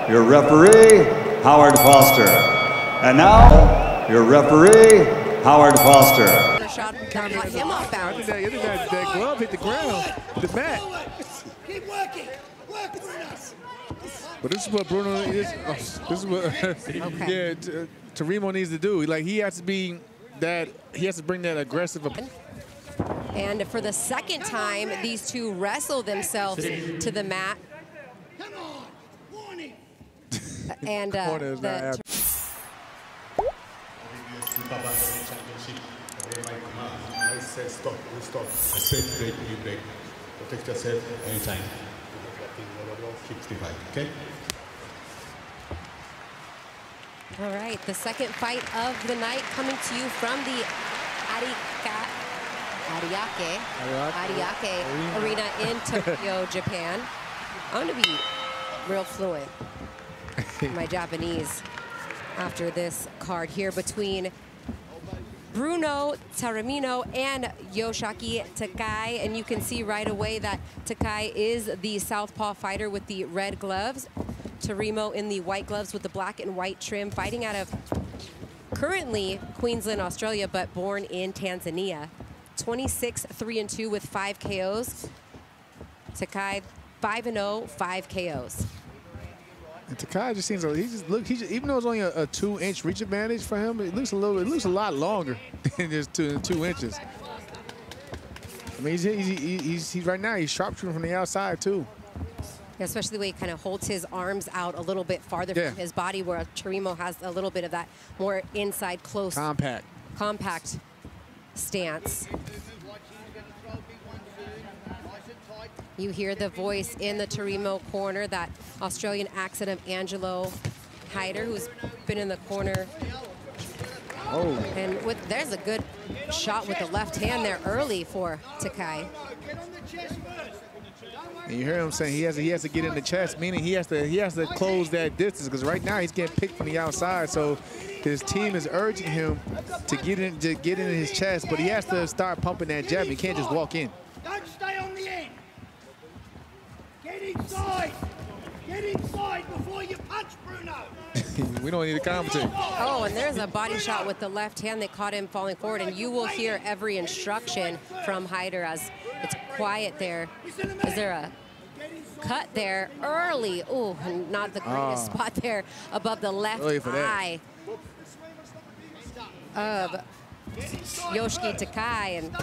your referee, Howard Foster. And now, your referee, Howard Foster. Shot got him off balance. That glove hit the ground, the mat. Keep working. Work for us. But this is what Bruno is. This is what Tarimo needs to do. Like he has to be that. He has to bring that aggressive. And for the second time, these two wrestle themselves to the mat. Come on, warning. And the I said stop, we stop. I said break, you break. Protect yourself anytime. Keep the fight, okay? All right, the second fight of the night coming to you from the Ariake Arena in Tokyo, Japan. I'm gonna be real fluent in my Japanese after this card here between Bruno Taramino and Yoshaki Takai, and you can see right away that Takai is the southpaw fighter with the red gloves. Tarimo in the white gloves with the black and white trim, fighting out of currently Queensland, Australia, but born in Tanzania. 26-3-2 with 5 KOs. Takai 5-0, 5 KOs. And Takai just seems even though it's only a 2-inch reach advantage for him, it looks a lot longer than just 2 inches. I mean, he's right now he's sharpshooting from the outside too. Yeah, especially the way he kind of holds his arms out a little bit farther from his body, where Tarimo has a little bit of that more inside close compact stance. You hear the voice in the Tarimo corner, that Australian accent of Angelo Hyder, who's been in the corner. Oh. And there's a good shot with the left hand there early for Takai. And you hear him saying he has to get in the chest, meaning he has to close that distance, because right now he's getting picked from the outside. So his team is urging him to get in his chest, but he has to start pumping that jab. He can't just walk in. Don't stay on the end. Get inside. Get inside before you punch, Bruno. We don't need to commentate. Oh, and there's a body shot with the left hand that caught him falling forward, and you will hear every instruction from Hyder as it's quiet there. Is there a cut there early? Ooh, not the greatest spot there above the left eye of Yoshiki Takai. And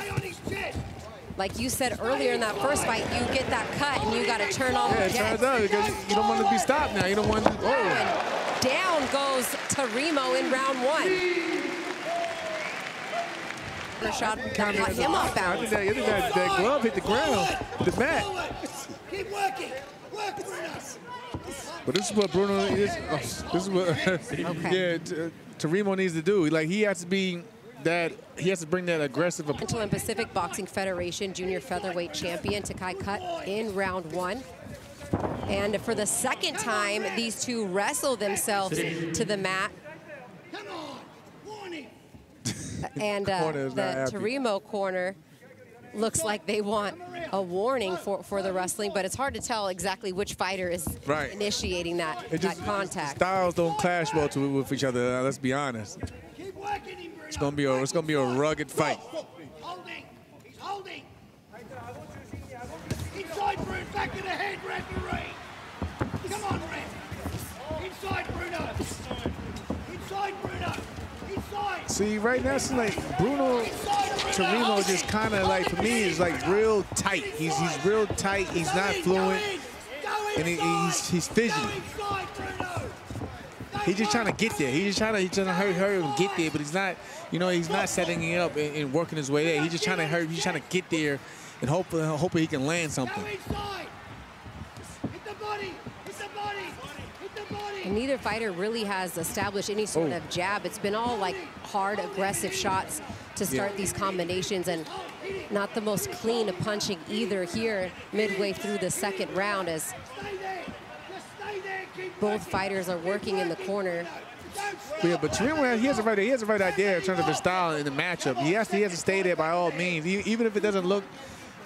like you said earlier in that first fight, you get that cut and you got to turn on the jets. Yeah, it turns out because you don't want to be stopped now. You don't want to. Oh. And down goes Tarimo in round 1. Shot got him off balance. That glove hit the ground, the mat. Keep working. Work for us. But this is what Bruno is. This is what Tarimo needs to do. Like he has to be that. He has to bring that aggressive. Central and Pacific Boxing Federation junior featherweight champion Takai cut in round 1. And for the second time, these two wrestle themselves to the mat. Come on, warning. And the Tarimo corner looks like they want a warning for the wrestling, but it's hard to tell exactly which fighter is initiating that contact. Styles don't clash well with each other. Let's be honest. Keep working him, Bruno. It's gonna be a rugged fight. Holding. He's holding. Inside, Bruno. Back of the head, referee. Come on, ref. Inside, Bruno. Inside, Bruno. Inside. See, right now it's like Bruno Tarimo just kind of like, for me, is like real tight. He's real tight. He's not fluent, and he's fidgety. He's just trying to get there. He's trying to hurry and get there, but he's not. You know, he's not setting it up and working his way there. He's just trying to hurry. He's trying to get there, and hopefully he can land something. And neither fighter really has established any sort of jab. It's been all like hard, aggressive shots to start these combinations, and not the most clean punching either here midway through the second round, as both fighters are working in the corner. Yeah, but Tarimo, he has the right idea in terms of his style in the matchup. He has to stay there by all means, even if it doesn't look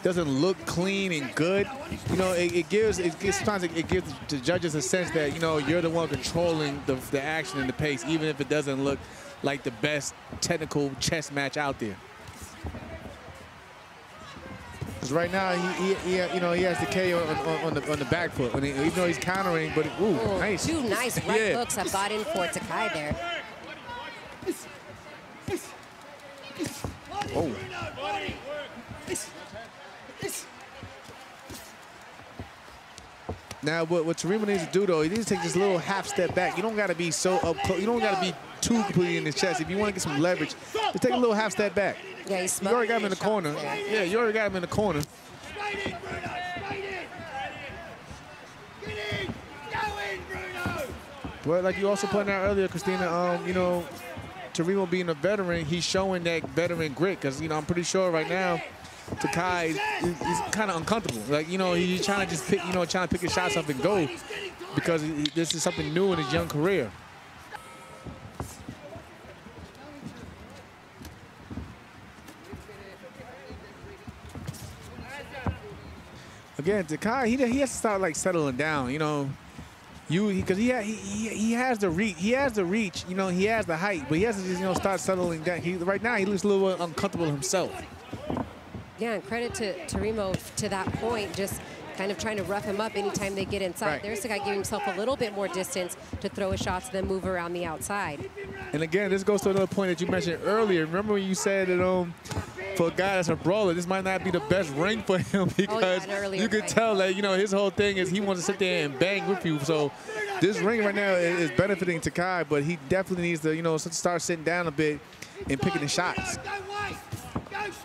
doesn't look clean and good, you know, sometimes it gives the judges a sense that, you know, you're the one controlling the action and the pace, even if it doesn't look like the best technical chess match out there. Because right now, you know, he has the KO on the back foot, even though he's countering. But ooh, nice. Two nice right hooks have got in for Takai there. Oh. Now, what Tazama needs to do, though, he needs to take this little half step back. You don't got to be so up close. You don't got to be too completely in his chest. If you want to get some leverage, just take a little half step back. Yeah, you already got him in the corner. Yeah, you already got him in the corner. Straight in, Bruno. Straight in. Get in. Go in, Bruno. But like you also pointed out earlier, Christina, you know, Tazama being a veteran, he's showing that veteran grit. Because, you know, I'm pretty sure right now, Takai is kind of uncomfortable. Like, you know, he's trying to just pick, you know, trying to pick his shots up and go because this is something new in his young career. Again, Takai, he has to start like settling down, you know. Because he has the reach, you know, he has the height, but he has to just, you know, start settling down. Right now he looks a little uncomfortable himself. Yeah, and credit to Tazama to that point, just kind of trying to rough him up anytime they get inside. Right. There's the guy giving himself a little bit more distance to throw his shots, then move around the outside. And again, this goes to another point that you mentioned earlier. Remember when you said that for a guy that's a brawler, this might not be the best ring for him because you could tell that, you know, his whole thing is he wants to sit there and bang with you. So this ring right now is benefiting Takai, but he definitely needs to, you know, start sitting down a bit and picking the shots. Go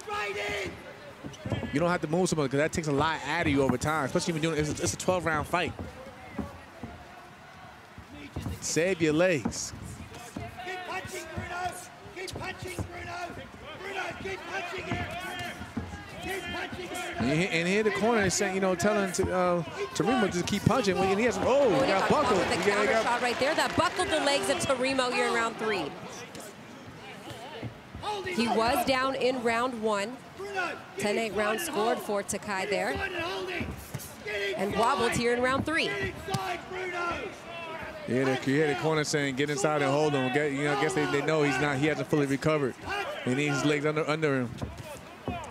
straight in. You don't have to move someone because that takes a lot out of you over time, especially when it's a 12-round fight. Save your legs. Keep punching, Bruno. Keep punching, Bruno. Bruno, keep punching it. Keep punching, Bruno. And here the corner is saying, you know, telling Tazama just keep punching. And he has, he got buckled. The counter shot right there that buckled the legs of Tazama here in round 3. He was down in round 1. 10-8 round scored for Takai there. And wobbled here in round 3. Yeah, the corner saying get inside and hold him. You know, I guess they know he hasn't fully recovered. He needs his legs under him.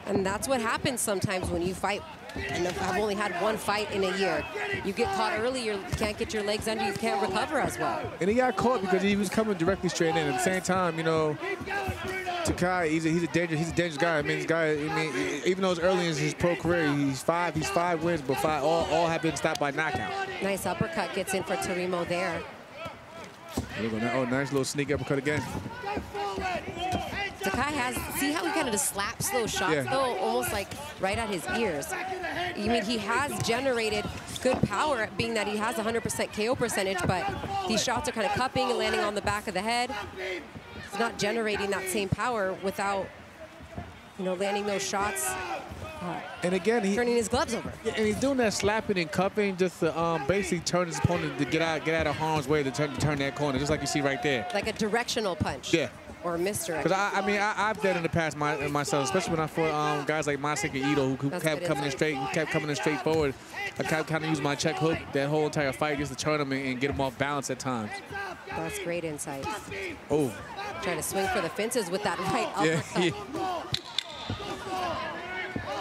And that's what happens sometimes when you fight. And I've only had one fight in a year. You get caught early, you can't get your legs under, you can't recover as well. And he got caught because he was coming directly straight in. At the same time, you know, Takai, he's a dangerous guy. I mean, even though it's early in his pro career, he's five wins, but all have been stopped by knockout. Nice uppercut gets in for Tazama there. Oh, nice little sneak uppercut again. Takai see how he kind of just slaps those shots though, almost like right at his ears. You mean he has generated good power, being that he has 100% KO percentage, but these shots are kind of cupping and landing on the back of the head. He's not generating that same power without, you know, landing those shots. And again, turning his gloves over. Yeah, and he's doing that slapping and cupping just to basically turn his opponent to get out of harm's way to turn that corner, just like you see right there. Like a directional punch. Yeah. Or misdirection. Because I've done in the past myself, especially when I fought guys like Masik and Ito who kept coming in straight forward. I kind of used my check hook that whole entire fight just to turn them and get them off balance at times. That's great insight. Oh. Trying to swing for the fences with that right uppercut. Yeah.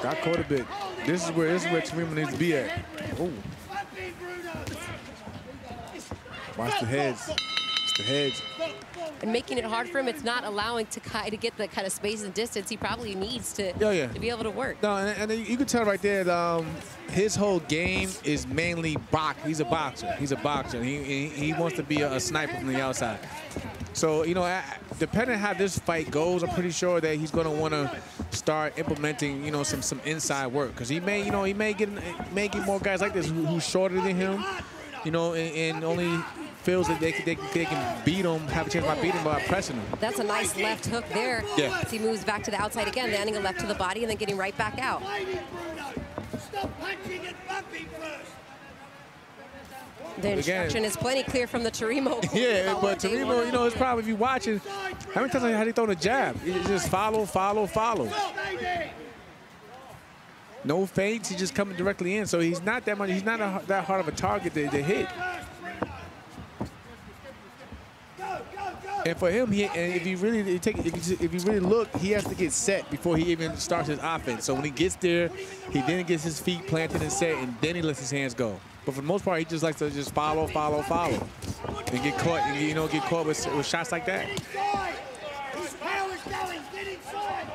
Got caught a bit. This is where Tazama needs to be at. Oh. Watch the heads. It's the heads. And making it hard for him, it's not allowing Takai to get the kind of space and distance he probably needs to be able to work. No, and you can tell right there that his whole game is mainly box. He's a boxer. He's a boxer. He wants to be a sniper from the outside. So, you know, depending on how this fight goes, I'm pretty sure that he's going to want to start implementing, you know, some inside work, because he may get more guys like this who's shorter than him, you know, and only feels that they can beat him, have a chance by beating him by pressing him. That's a nice left hook there. Yeah. As he moves back to the outside again, landing a left to the body and then getting right back out. Stop punching and bumping first. The instruction is plenty clear from the Tazama. Yeah, but Tazama, you know, it's probably, if you're watching, how many times have they thrown a jab? It's just follow, follow, follow. No feints. He's just coming directly in. So he's not that much. He's not that hard of a target to hit. And for him, if you really look, he has to get set before he even starts his offense. So when he gets there, he then gets his feet planted and set, and then he lets his hands go. But for the most part, he just likes to just follow, and get caught, and get caught with shots like that.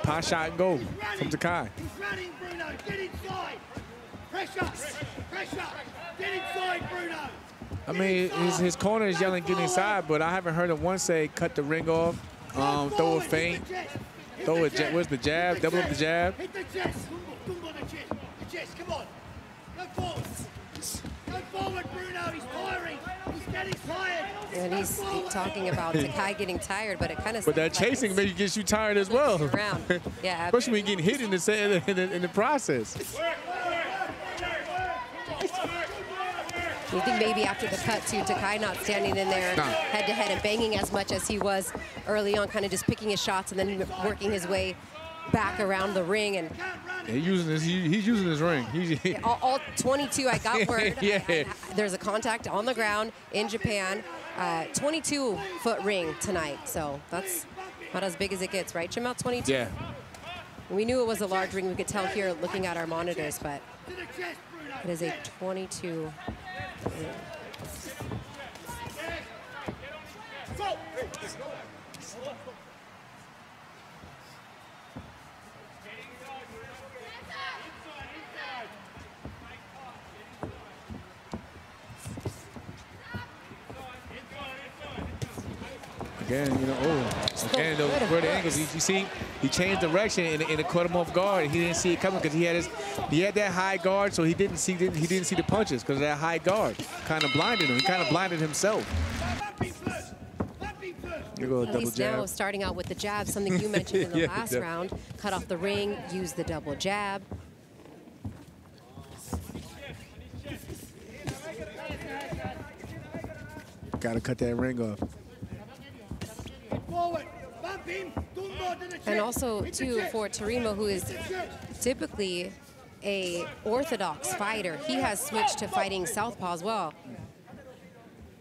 Pass shot and go from Takai. He's running, Bruno. Get inside. Pressure. Get inside, Bruno. I mean, his corner is yelling, get inside, but I haven't heard him once say, cut the ring off, throw a feint, throw a jab. Where's the jab? Double up the jab. Hit the chest. Tumbo the chest. The chest, come on. Go forward. Go forward, Bruno. He's tiring. He's getting tired. And he's talking about Takai getting tired, but it kind of. But that chasing maybe gets you tired as well. Around. Yeah. Especially when you're getting hit in the process. You think maybe after the cut too, Takai not standing in there head-to-head and banging as much as he was early on, kind of just picking his shots and then working his way back around the ring. And he's using his ring. all 22, I got word. Yeah. There's a contact on the ground in Japan. 22-foot ring tonight, so that's about as big as it gets, right, Jamel? 22? Yeah. We knew it was a large ring. We could tell here looking at our monitors, but it is a 22 ring. Again, again, those great angles. You see, he changed direction and it caught him off guard. He didn't see it coming because he had that high guard, so he didn't see the punches because of that high guard. Kind of blinded him. He kind of blinded himself. You go At least now starting out with the jab, something you mentioned in the last round. Cut off the ring, use the double jab. Got to cut that ring off. And also, too, for Tarimo, who is typically a orthodox fighter, he has switched to fighting southpaw as well.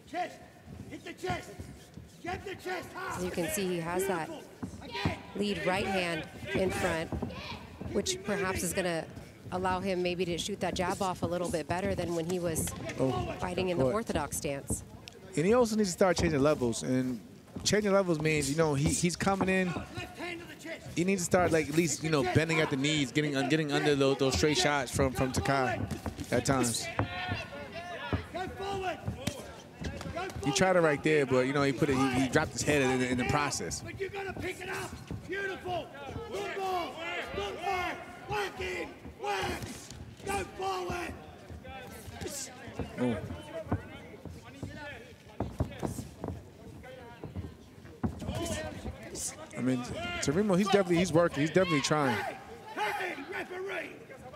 Chest. Hit the chest. Get the chest. As you can see, he has that lead right hand in front, which perhaps is going to allow him maybe to shoot that jab off a little bit better than when he was fighting in the orthodox stance. And he also needs to start changing levels. And changing levels means, he's coming in. He needs to start, like, at least, bending at the knees, getting under those straight shots from Takai at times. He tried it right there, but, he dropped his head in the process. But you're going to pick it up. Beautiful. Good ball. Good ball. Work in. Work. Go forward. Oh. I mean, Tarimo, he's working. He's definitely trying. Hey, referee.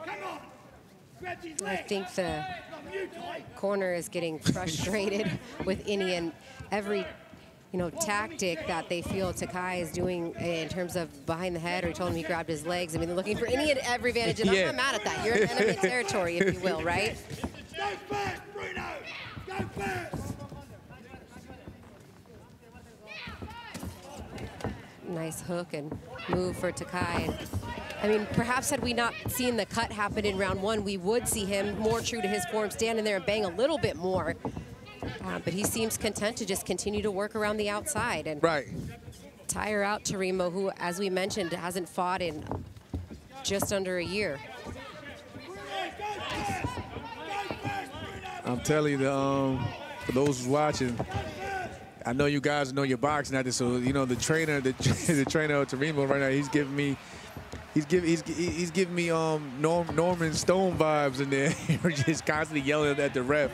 Come on. Grab his I leg. think the corner is getting frustrated with Ini, and every tactic that they feel Takai is doing in terms of behind the head, or he told him he grabbed his legs. I mean, they're looking for Ini at every advantage, and I'm not mad at that. You're in enemy territory, if you will, right? Go first, Bruno. Go first. Nice hook and move for Takai. I mean, perhaps had we not seen the cut happen in round one, we would see him more true to his form, standing there and bang a little bit more. But he seems content to just continue to work around the outside and tire out Tarimo, who, as we mentioned, hasn't fought in just under a year. I'm telling you, for those who's watching, I know you guys know your boxing out there, so the trainer, the trainer of Tarimo right now, he's giving me Norman Stone vibes in there. We're just constantly yelling at the ref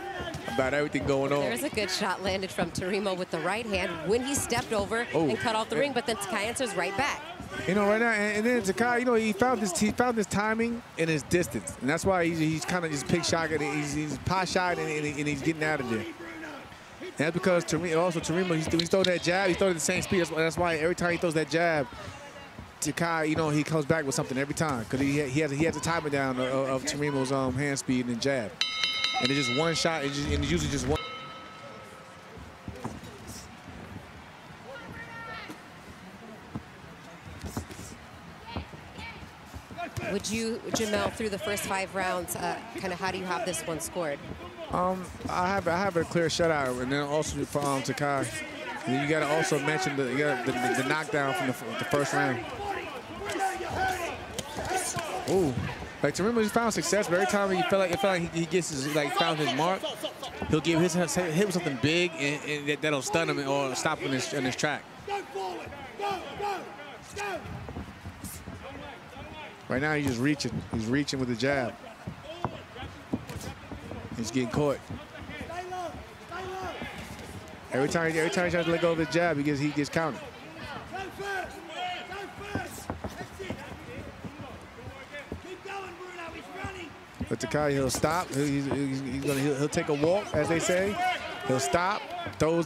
about everything going on. There's a good shot landed from Tarimo with the right hand when he stepped over and cut off the ring, but then Takai answers right back. Right now, and then Takai, he found his timing and his distance, and that's why he's kind of just pick shot, and he's pot shot, and he's getting out of there. And that's because Tarimo, he's throwing that jab. He throws at the same speed. That's why every time he throws that jab, Takai, you know, he comes back with something every time because he has a timer down of Teremo's hand speed and jab, and it's just one shot, and it's usually just one. Would you, Jamel, through the first 5 rounds, kind of how do you have this one scored? I have a clear shutout, and then also for Takai. And then you got to also mention the knockdown from the first round. Ooh, like Teremo's found success, but every time he felt like he gets his found his mark, he'll give hit with something big, and that'll stun him or stop him in his track. Go forward. Go. Right now he's just reaching. He's reaching with the jab. He's getting caught. Stay low. Every time he tries to let go of his jab, he gets countered. Go first. That's it. Keep going, Bruno. He's running. But Takai, he'll stop. He'll take a walk, as they say. He'll stop, throw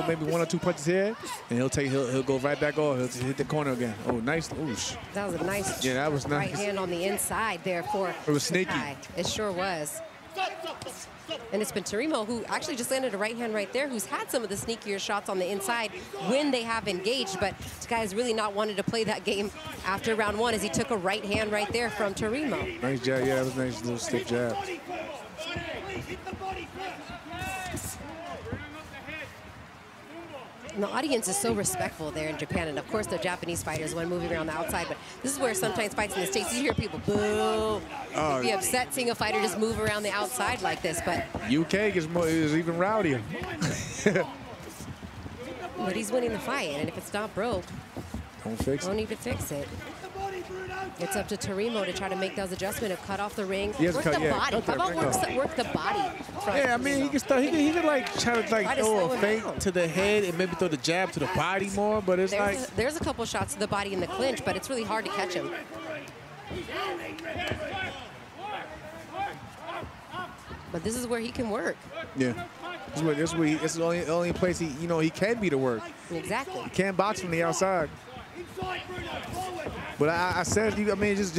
maybe 1 or 2 punches here, and he'll go right back off. He'll hit the corner again. Oh, nice. Oosh. That was a nice, yeah, that was nice. Right hand on the inside there for It was sneaky. Takai. It sure was. And it's been Teremo who actually just landed a right hand right there, who's had some of the sneakier shots on the inside when they have engaged, but Takai has really not wanted to play that game after round 1 as he took a right hand right there from Teremo. Nice jab, yeah, that was a nice little stiff jab. Please hit the body first. And the audience is so respectful there in Japan, and of course the Japanese fighters when moving around the outside, but this is where sometimes fights in the States, you hear people boo. You'd be upset seeing a fighter just move around the outside like this, but UK is even rowdier. but he's winning the fight, and if it's not broke, Don't fix don't it. need to fix it. The body, Bruno. It's up to Teremo to try to make those adjustments of cut off the ring, He has work to cut- the yeah, body. cut How that about ring work the body? from Yeah, I mean, he Teremo? he could like try to Try to throw slow a him feint down. to the head and maybe throw the jab to the body more, but it's There's a couple shots to the body in the clinch, but it's really hard to catch him. But this is where he can work. yeah. This is the only place he can be to work. Exactly. Can't box from the outside. Inside, Bruno. Forward. But I said, I mean, just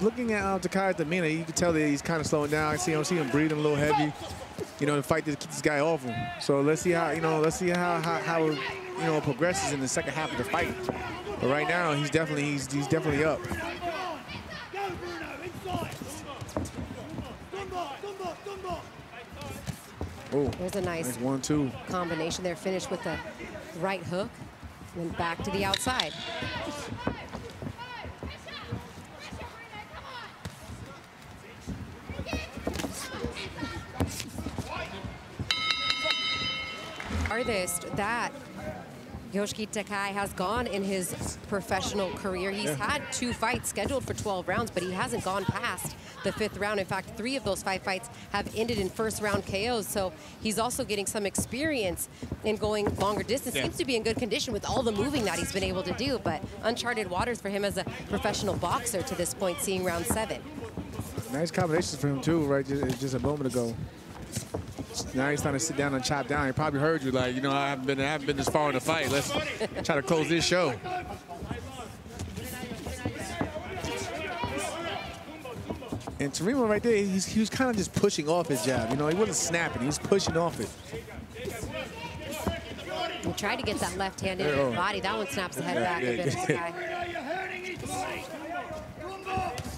looking at Takai's demeanor, you can tell that he's kind of slowing down. I see him breathing a little heavy. The fight to keep this guy off him. So let's see how it progresses in the second half of the fight. But right now, he's definitely up. Go, Bruno. Inside. Dumbo. Oh, There's a nice 1-2. combination there, finished with a right hook, and then back to the outside. Farthest that Yoshiki Takai has gone in his professional career. He's had 2 fights scheduled for 12 rounds, but he hasn't gone past the 5th round. In fact, 3 of those 5 fights have ended in first-round KOs, so he's also getting some experience in going longer distance. Seems to be in good condition with all the moving that he's been able to do, but uncharted waters for him as a professional boxer to this point, seeing round 7. Nice combinations for him too, right? Just a moment ago. Now he's trying to sit down and chop down. He probably heard you like, I haven't been this far in the fight. Let's try to close this show. And Teremo right there, he was kind of just pushing off his jab. He wasn't snapping. He was pushing off it. He tried to get that left hand into the body. That one snaps the head back a bit of the guy. You're hurting his body.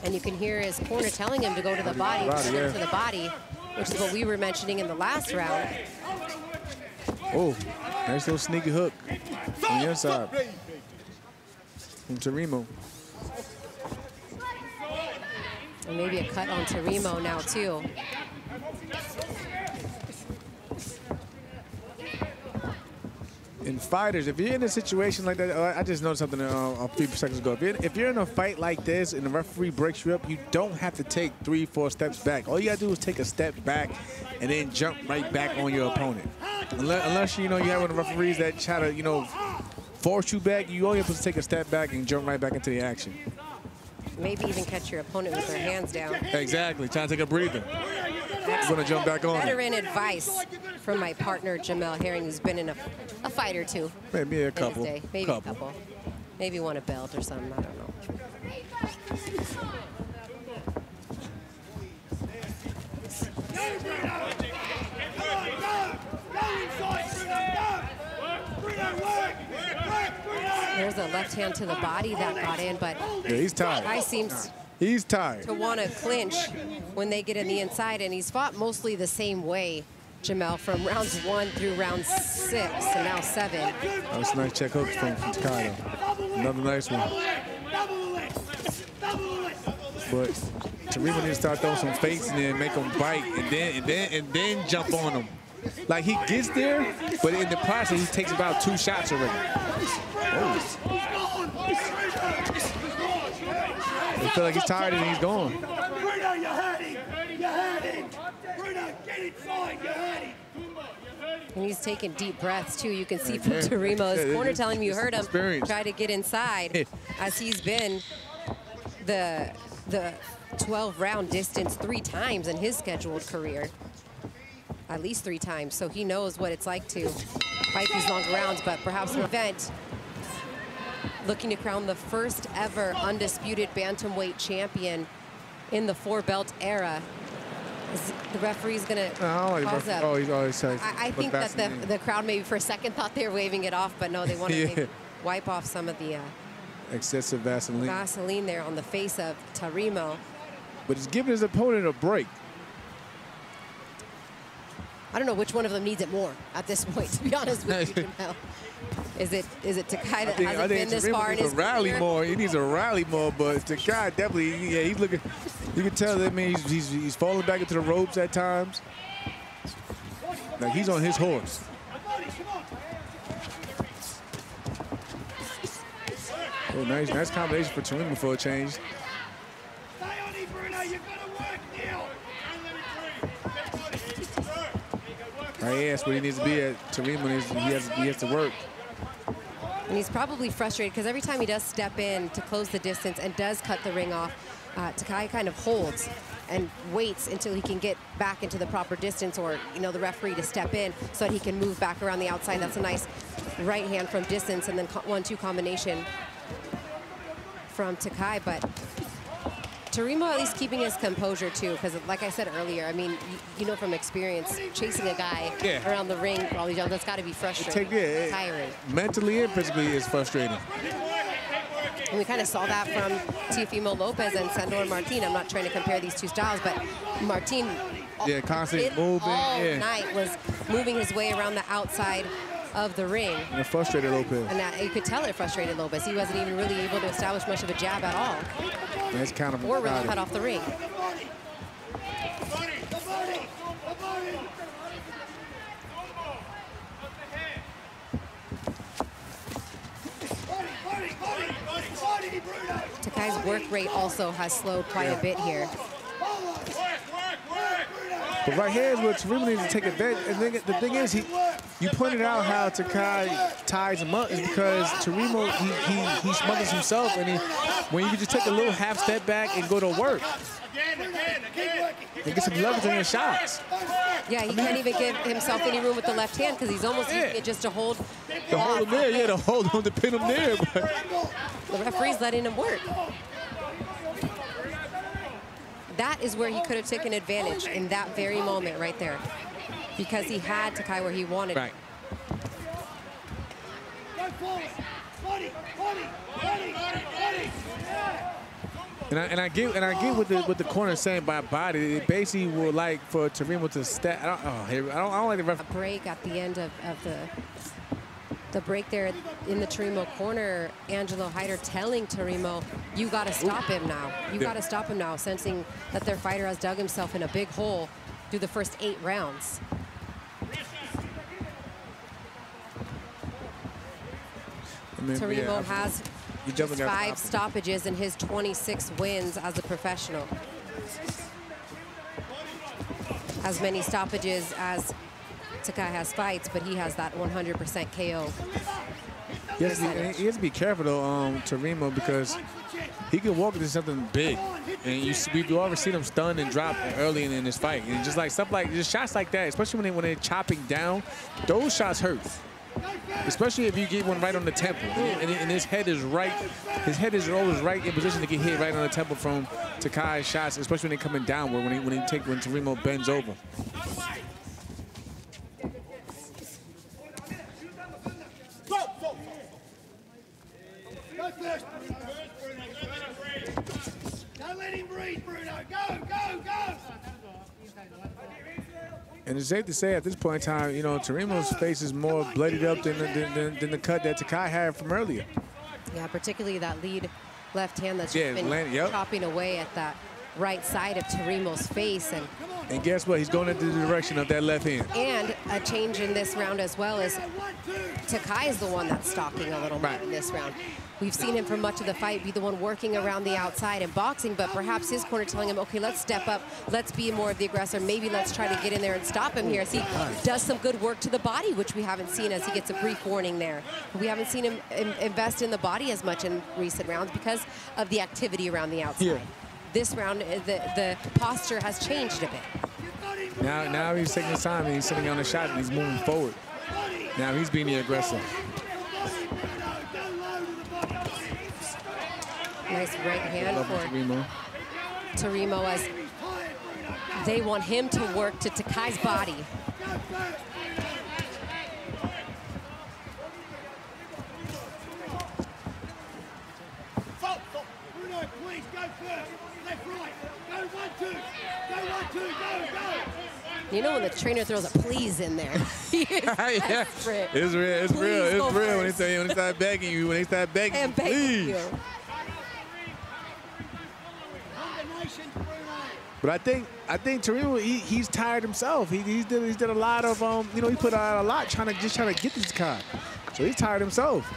And you can hear his corner telling him to go to the body, to the body, which is what we were mentioning in the last round. Oh, nice little sneaky hook on the inside from Teremo. And maybe a cut on Teremo now, too. And fighters, if you're in a situation like that, I just noticed something a few seconds ago. If you're in a fight like this and the referee breaks you up, you don't have to take 3-4 steps back. All you gotta do is take a step back and then jump right back on your opponent. Unless you have one of the referees that try to force you back, you only have to take a step back and jump right back into the action. Maybe even catch your opponent with their hands down. Exactly, trying to take a breather. I'm gonna jump back on it. Veteran advice from my partner, Jamel Herring, who's been in a fight or two. Maybe a couple. Maybe a couple. Maybe won a belt or something, I don't know. There's a left hand to the body that got in, but yeah, he's tired. Guy seems he's tired to want to clinch when they get in the inside, and he's fought mostly the same way, Jamel, from rounds 1 through round 6 and now 7. That was a nice check hook from Takada. Another nice one. But Tarimo needs to start throwing some fakes and then make him bite and then jump on him. Like he gets there, but in the process he takes about 2 shots already. Oh. I feel like he's tired and he's gone. Bruno, you heard him. You heard him. Bruno, get inside. You heard him. And he's taking deep breaths, too. You can see from Tarimo's corner telling him you heard him try to get inside, as he's been the 12-round distance 3 times in his scheduled career. At least 3 times. So he knows what it's like to fight these long rounds, but perhaps an event looking to crown the first ever undisputed bantamweight champion in the 4-belt era. Is the referee's going to cause up? Oh, he's always saying. I think that the crowd maybe for a second thought they were waving it off, but no, they want to maybe wipe off some of the excessive Vaseline there on the face of Tarimo. But he's giving his opponent a break. I don't know which one of them needs it more at this point, to be honest with you, Jamel. Is it Takai that hasn't been this far in his rally career? more. He needs to rally more, but Takai definitely, yeah, he's looking. You can tell that he's falling back into the ropes at times. Like he's on his horse. Oh, nice combination for Tarimo for a change. Stay on him, Bruno. You've got to work now. He asked where he needs to be at. Tarimo, he has to work. And he's probably frustrated because every time he does step in to close the distance and does cut the ring off, Takai kind of holds and waits until he can get back into the proper distance, or the referee to step in so that he can move back around the outside. That's a nice right hand from distance, and then 1-2 combination from Takai. But Tarimo at least keeping his composure too, because like I said earlier, I mean, you know from experience, chasing a guy around the ring for all these rounds, that's got to be frustrating, tiring. Mentally and physically is frustrating. And we kind of saw that from Teofimo Lopez and Sandor Martin. I'm not trying to compare these 2 styles, but Martin constantly moving all night was moving his way around the outside of the ring. And it frustrated Lopez. And that, you could tell it frustrated Lopez. He wasn't even really able to establish much of a jab at all. That's kind of or really cut off the ring. Takai's work rate also has slowed quite a bit here. But right here is where Tarimo needs to take advantage. And the thing is, you pointed out how Takai ties him up is because Tarimo, he smothers himself, and when you can just take a little half step back and go to work. And get some leverage on your shots. Yeah, he can't even give himself any room with the left hand because he's almost using it just to hold. To hold him there, to hold him, to pin him there. But the referee's letting him work. That is where he could have taken advantage in that very moment right there, because he had Takai where he wanted. Right. And I get what the corner is saying by body. It basically would like for Tarimo to step. I don't like the ref. A break at the end of the break there in the Tarimo corner. Angelo Hyder telling Tarimo, "You got to stop him now. You got to stop him now," sensing that their fighter has dug himself in a big hole through the first 8 rounds. Tarimo has just 5 stoppages in his 26 wins as a professional. As many stoppages as Takai has fights, but he has that 100% KO. He has to be careful though, Tarimo, because he can walk into something big, and we've already seen him stun and drop early in his fight, and just shots like that, especially when they're chopping down, those shots hurt. especially if you get one right on the temple. And his head is right. His head is always right in position to get hit right on the temple from Takai's shots, especially when they're coming downward. When Terymo bends over. Go first, Bruno. Don't let him breathe, Bruno. Go, go, go. And it's safe to say at this point in time, you know, Terymo's face is more bloodied up than the cut that Takai had from earlier. Yeah, particularly that lead left hand that's just been chopping away at that right side of Terymo's face. And guess what? He's going into the direction of that left hand. And a change in this round as well is Takai is the one that's stalking a little bit in this round. We've seen him for much of the fight be the one working around the outside and boxing, but perhaps his corner telling him, okay, let's step up, let's be more of the aggressor, maybe let's try to get in there and stop him here as he does some good work to the body, which we haven't seen as he gets a brief warning there. We haven't seen him invest in the body as much in recent rounds because of the activity around the outside. Yeah. This round, the posture has changed a bit. Now he's taking his time and he's sitting on the shot and he's moving forward. Now he's being the aggressor. Nice right hand for Terymo as they want him to work to Takai's body. Bruno, please go first. Left, right. Go 1, 2. Go 1, 2. Go, go. You know when the trainer throws a please in there. He is desperate. It's real. It's real. It's real when they start begging you. When they start begging you, please. But I think Terymo, he's tired himself. He did a lot of you know, he put out a lot trying to get this guy. So he's tired himself.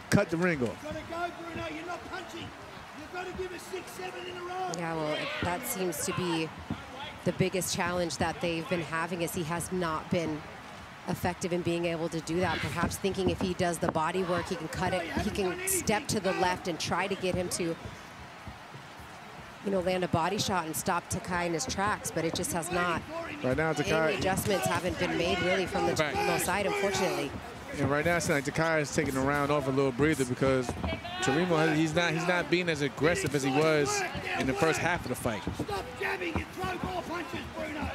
Cut the ring off. You've got to go, Bruno. You're not punching. You've got to give us 6, 7 in a row. Yeah, well, that seems to be the biggest challenge that they've been having is he has not been effective in being able to do that. Perhaps thinking if he does the body work, he can cut it, he can step to the left and try to get him to, you know, land a body shot and stop Takai in his tracks, but it just has not. Right now, Takai. Any adjustments haven't been made really from the Terymo side, unfortunately. And right now, it's like Takai is taking the round off a little breather because Terymo, he's not being as aggressive as he was in the first half of the fight. Stop jabbing and throw more punches, Bruno.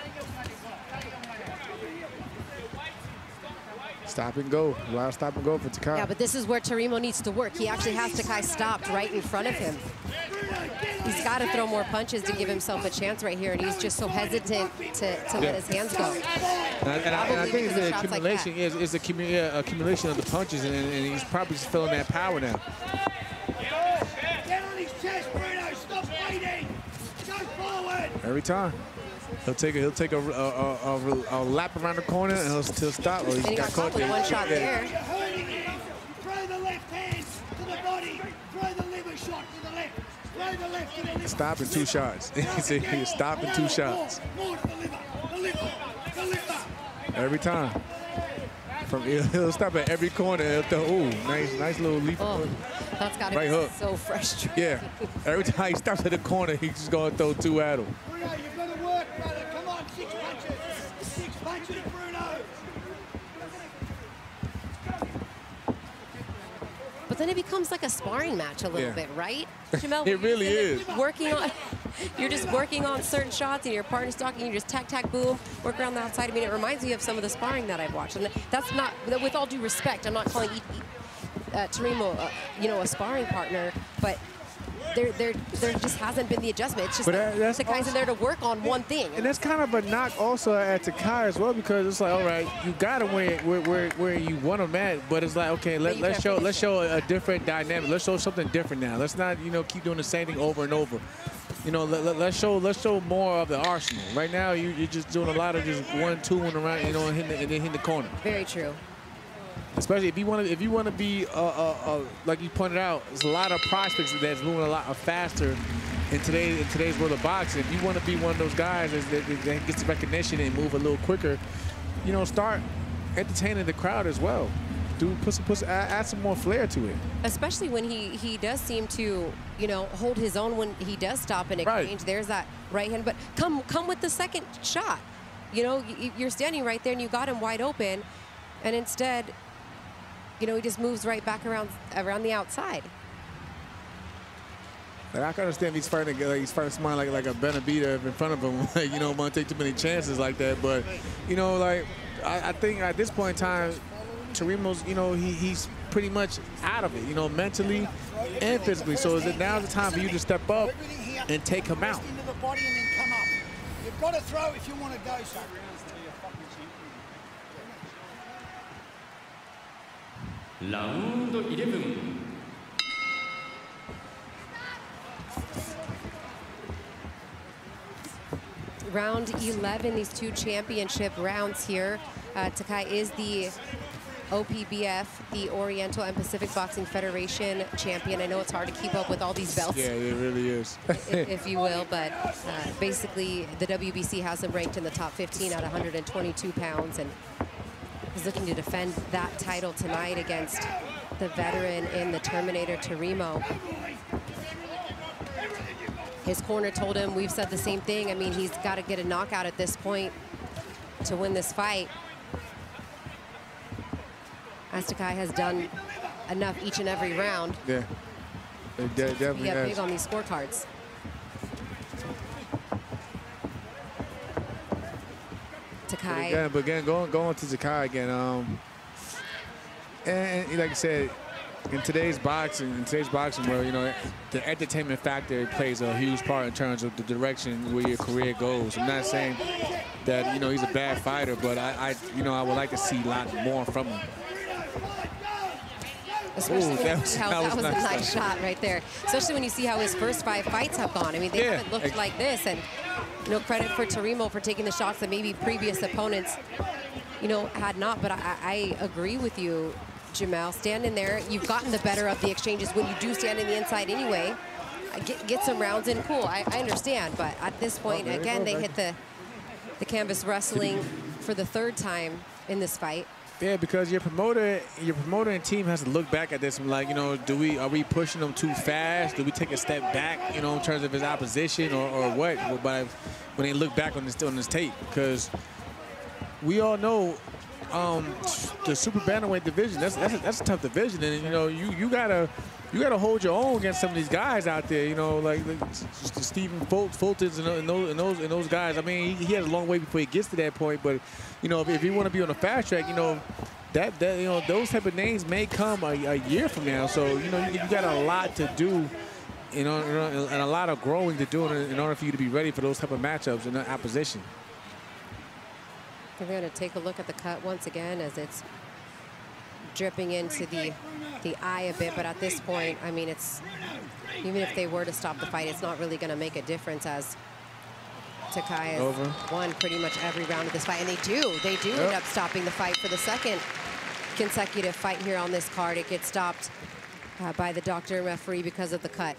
Stop and go. A lot of stop and go for Takai. Yeah, but this is where Terymo needs to work. He actually has Takai stopped right in front of him. He's got to throw more punches to give himself a chance right here, and he's just so hesitant to let his hands go. And I think it's the accumulation, is the accumulation of the punches, and he's probably just feeling that power now. Get on his chest, Bruno. Stop waiting. Go forward. Every time. He'll take a lap around the corner and he'll stop. And he got caught with one shot there. You're hurting him. Throw the left hand to the body. Throw the liver shot to the left. Throw the left to the liver. Stop in 2 shots. He's stop in 2 shots. More to the liver. The liver. The liver. Every time. He'll stop at every corner. He'll throw, ooh, nice little leap. Oh, that's got to right be hook. so frustrating. Yeah. Every time he stops at the corner, he's just going to throw 2 at him. Bruno, you've got to work, brother. Come on, 6 punches. 6 punches, Bruno. But then it becomes like a sparring match a little bit, right? Jamel, it really is. You're just working on certain shots and your partner's talking, you just tack, tack, boom, work around the outside. I mean, it reminds me of some of the sparring that I've watched. And that's not, with all due respect, I'm not calling Terymo, you know, a sparring partner, but there just hasn't been the adjustment. It's just the guys in there to work on one thing. And that's kind of a knock also at Takai as well, because it's like, all right, you got him where you want him at, but it's like, okay, let's show a different dynamic. Let's show something different now. Let's not, you know, keep doing the same thing over and over. You know, let's show more of the arsenal. Right now, you're just doing a lot of just 1, 2 and around, you know, and then hitting the corner. Very true. Especially if you want to be like you pointed out, there's a lot of prospects that's moving a lot faster in today's world of boxing. If you want to be one of those guys that gets recognition and move a little quicker, you know, start entertaining the crowd as well. add some more flair to it. Especially when he does seem to, you know, hold his own when he does stop and exchange. Right. There's that right hand, but come with the second shot. You know, you're standing right there and you got him wide open, and instead, you know, he just moves right back around the outside. Like, I can understand if he's fighting somebody like a Benavidez in front of him. Like, you don't want to take too many chances like that. But, you know, like I think at this point in time, Teremo's, you know, he's pretty much out of it, you know, mentally and physically. So now's the time for you to step up and take him out. Into the body and then come up. You've got to throw if you want to go, son. Round 11. Round 11, these two championship rounds here. Takai is the OPBF, the Oriental and Pacific Boxing Federation champion. I know it's hard to keep up with all these belts. Yeah, it really is. if you will, but basically the WBC has him ranked in the top 15 at 122 pounds, and he's looking to defend that title tonight against the veteran in the Terminator, Teremo. His corner told him, we've said the same thing. I mean, he's got to get a knockout at this point to win this fight. As Takai has done enough each and every round. Yeah, it definitely to be has. big on these scorecards. Takai. But again, going to Takai again. And like I said, in today's boxing world, you know, the entertainment factor plays a huge part in terms of the direction where your career goes. I'm not saying that, you know, he's a bad fighter, but I would like to see a lot more from him. Especially Ooh, that was a nice shot right there. Especially when you see how his first 5 fights have gone. I mean, they haven't looked like this. And no credit for Teremo for taking the shots that maybe previous opponents, you know, had not. But I agree with you, Jamel. Stand in there. You've gotten the better of the exchanges when you do stand in the inside anyway. Get some rounds in. Cool. I understand. But at this point, again, they hit the canvas wrestling for the 3rd time in this fight. Yeah, because your promoter and team has to look back at this and, like, you know, are we pushing them too fast? Do we take a step back, you know, in terms of his opposition or what? But when they look back on this tape, because we all know the super bantamweight division, that's a tough division, and, you know, you gotta hold your own against some of these guys out there, you know, like Stephen Fultons and those guys. I mean, he has a long way before he gets to that point, but, you know, if you want to be on the fast track, you know, that you know, those type of names may come a year from now. So, you know, you got a lot to do, you know, and a lot of growing to do in order for you to be ready for those type of matchups and opposition. We're going to take a look at the cut once again as it's dripping into the eye a bit, but at this point, I mean, it's, even if they were to stop the fight, it's not really going to make a difference, as Takai has won pretty much every round of this fight, and they do end up stopping the fight for the 2nd consecutive fight here on this card. It gets stopped by the doctor and referee because of the cut,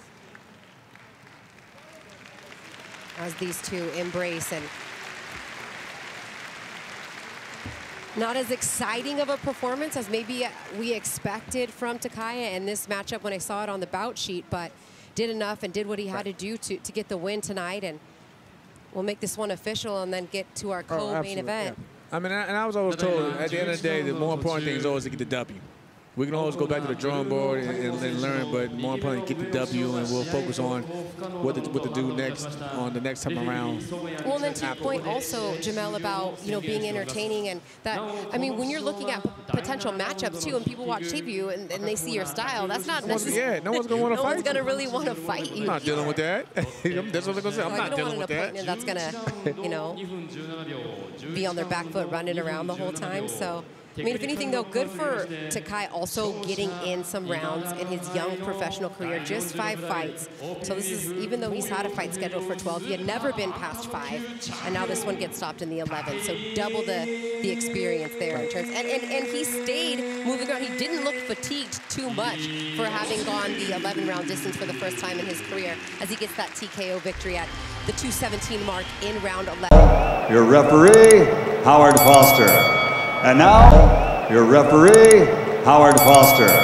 as these two embrace. And not as exciting of a performance as maybe we expected from Takai in this matchup when I saw it on the bout sheet, but did enough and did what he had to do to get the win tonight. And we'll make this one official and then get to our co-main event. Yeah. I mean, and I was always told at the end of the day, the more important thing is always to get the W. We can always go back to the drawing board and learn, but more importantly, get the W, and we'll focus on what to do next on the next time around. Well, and then to your point also, Jamel, about, you know, being entertaining, and that, I mean, when you're looking at potential matchups too, and people watch tape you and they see your style, that's not necessarily. Yeah, no one's gonna want to fight. No one's gonna really want to fight you. I'm not dealing with that. That's what I'm gonna say. I'm not dealing with that. That's gonna, you know, be on their back foot running around the whole time. So, I mean, if anything, though, good for Takai also getting in some rounds in his young professional career, just 5 fights. So this is, even though he's had a fight scheduled for 12, he had never been past 5, and now this one gets stopped in the 11th. So double the experience there in terms, and he stayed moving around. He didn't look fatigued too much for having gone the 11-round distance for the first time in his career, as he gets that TKO victory at the 217 mark in round 11. Your referee, Howard Foster. And now, your referee, Howard Foster.